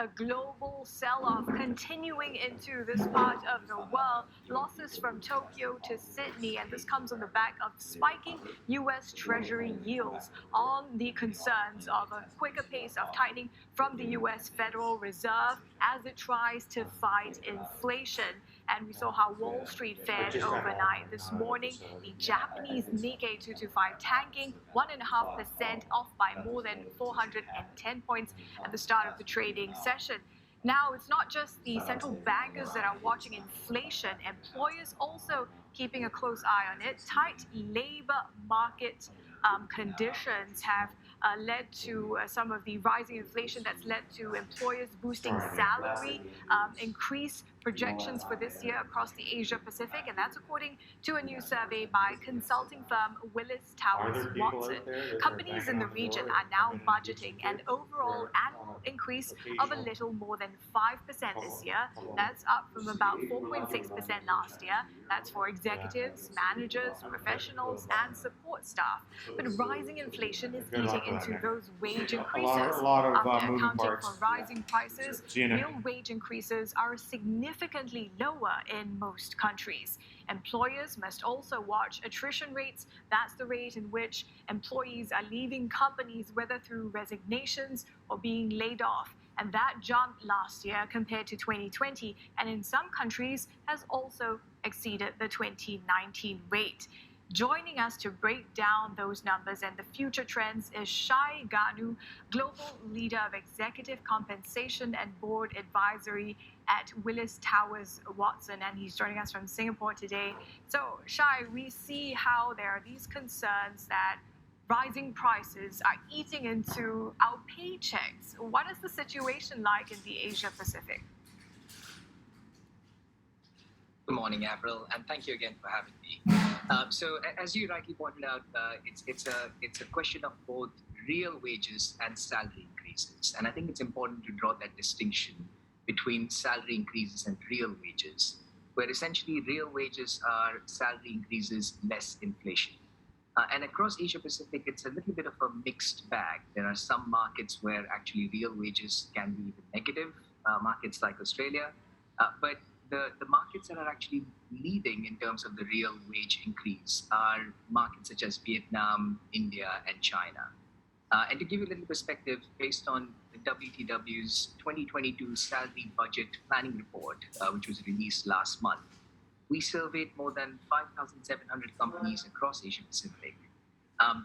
a global sell-off continuing into this part of the world. Losses from Tokyo to Sydney, and this comes on the back of spiking U.S. Treasury yields on the concerns of a quicker pace of tightening from the U.S. Federal Reserve as it tries to fight inflation. And we saw how Wall Street fared overnight. This morning, the Japanese Nikkei 225 tanking 1.5% off by more than 410 points at the start of the trading session. Now, it's not just the central bankers that are watching inflation. Employers also keeping a close eye on it. Tight labor market conditions have led to some of the rising inflation that's led to employers boosting salary increase projections for this year across the Asia Pacific, and that's according to a new survey by consulting firm Willis Towers Watson. Companies in the region are now budgeting an overall annual increase of a little more than 5% this year. That's up from about 4.6% last year. That's for executives, managers, professionals, and support staff. But rising inflation is eating into those wage increases. After accounting for rising prices, real wage increases are significantly lower in most countries. Employers must also watch attrition rates. That's the rate in which employees are leaving companies, whether through resignations or being laid off. And that jumped last year compared to 2020, and in some countries has also exceeded the 2019 rate. Joining us to break down those numbers and the future trends is Shai Ganu, Global Leader of Executive Compensation and Board Advisory at Willis Towers Watson, and he's joining us from Singapore today. So, Shai, we see how there are these concerns that rising prices are eating into our paychecks. What is the situation like in the Asia Pacific? Good morning, April, and thank you again for having me. So, as you rightly pointed out, it's a question of both real wages and salary increases, and I think it's important to draw that distinction between salary increases and real wages, where essentially real wages are salary increases less inflation. And across Asia Pacific, it's a little bit of a mixed bag. There are some markets where actually real wages can be even negative, markets like Australia, but the markets that are actually leading in terms of the real wage increase are markets such as Vietnam, India, and China. And to give you a little perspective, based on the WTW's 2022 Salary Budget Planning Report, which was released last month, we surveyed more than 5,700 companies across Asia Pacific.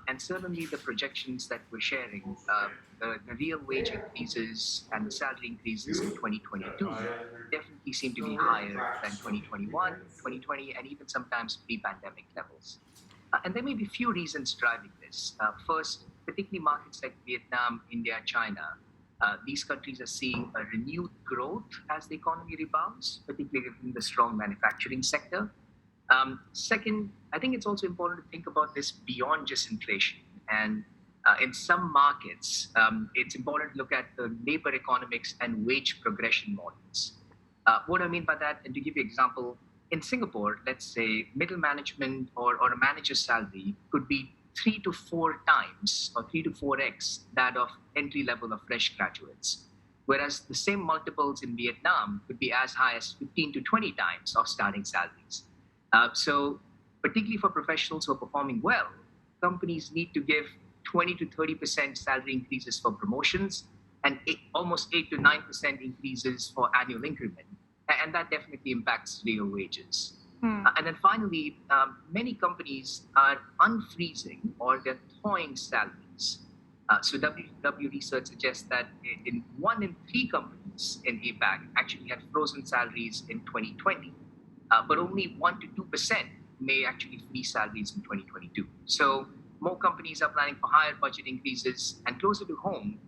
And certainly the projections that we're sharing, the real wage increases and the salary increases in 2022 definitely seem to be higher than 2021, 2020, and even sometimes pre-pandemic levels. And there may be few reasons driving this. First, particularly markets like Vietnam, India, China, these countries are seeing a renewed growth as the economy rebounds, particularly in the strong manufacturing sector. Second, I think it's also important to think about this beyond just inflation. And in some markets, it's important to look at the labor economics and wage progression models. What I mean by that, and to give you an example, in Singapore, let's say middle management or a manager's salary could be 3 to 4 times or 3 to 4x that of entry level of fresh graduates. Whereas the same multiples in Vietnam could be as high as 15 to 20 times of starting salaries. So particularly for professionals who are performing well, companies need to give 20 to 30% salary increases for promotions and almost 8 to 9% increases for annual increment. And that definitely impacts real wages. And then finally, many companies are unfreezing or they're thawing salaries. So WTW research suggests that in 1 in 3 companies in APAC actually had frozen salaries in 2020, but only 1 to 2% may actually freeze salaries in 2022. So more companies are planning for higher budget increases, and closer to home,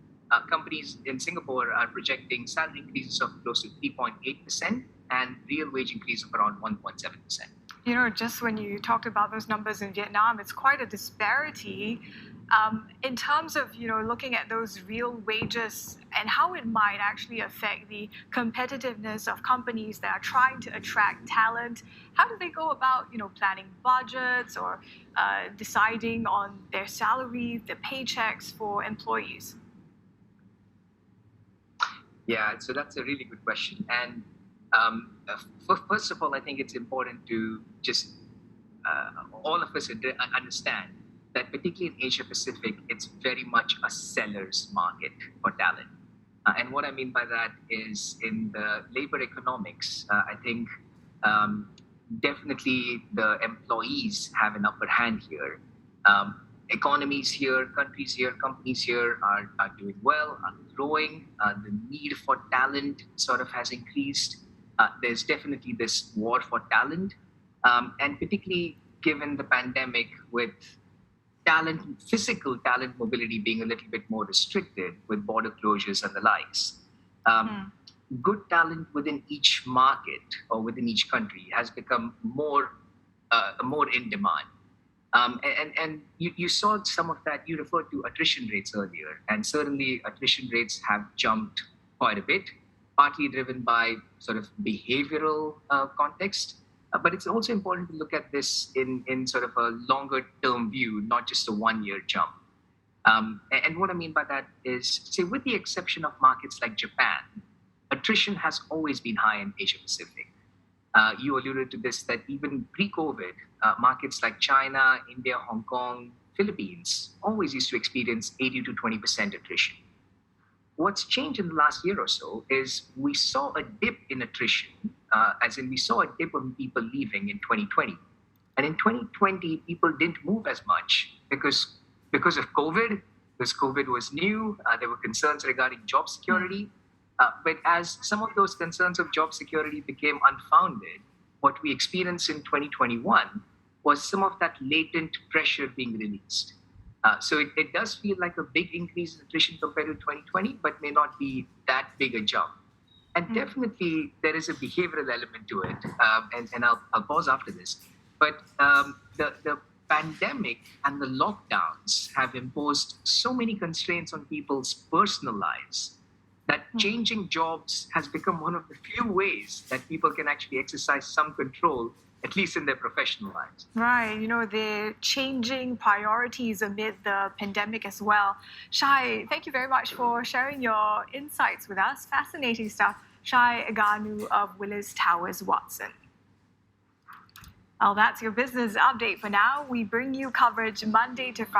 companies in Singapore are projecting salary increases of close to 3.8% and real wage increase of around 1.7%. You know, just when you talked about those numbers in Vietnam, it's quite a disparity in terms of, looking at those real wages and how it might actually affect the competitiveness of companies that are trying to attract talent. How do they go about, planning budgets or deciding on their salary, their paychecks for employees? Yeah, so that's a really good question. And first of all, I think it's important to just all of us understand that, particularly in Asia Pacific, it's very much a seller's market for talent. And what I mean by that is in the labor economics, I think um, definitely the employees have an upper hand here. Economies here, countries here, companies here are doing well, are growing. The need for talent sort of has increased. There's definitely this war for talent. And particularly given the pandemic, with physical talent mobility being a little bit more restricted with border closures and the likes. Good talent within each market or within each country has become more in demand. And you saw some of that. You referred to attrition rates earlier, and certainly attrition rates have jumped quite a bit, partly driven by sort of behavioral context. But it's also important to look at this in sort of a longer term view, not just a 1 year jump. And what I mean by that is, say, with the exception of markets like Japan, attrition has always been high in Asia Pacific. You alluded to this, that even pre-COVID, markets like China, India, Hong Kong, Philippines always used to experience 80 to 20% attrition. What's changed in the last year or so is we saw a dip in attrition, as in we saw a dip of people leaving in 2020. And in 2020, people didn't move as much because of COVID, because COVID was new. There were concerns regarding job security. But as some of those concerns of job security became unfounded, what we experienced in 2021 was some of that latent pressure being released. So it does feel like a big increase in attrition compared to 2020, but may not be that big a jump. And definitely there is a behavioral element to it. And I'll pause after this. But the pandemic and the lockdowns have imposed so many constraints on people's personal lives that changing jobs has become one of the few ways that people can actually exercise some control, at least in their professional lives. Right, the changing priorities amid the pandemic as well. Shai, thank you very much for sharing your insights with us. Fascinating stuff. Shai Aganu of Willis Towers Watson. Well, that's your business update for now. We bring you coverage Monday to Friday.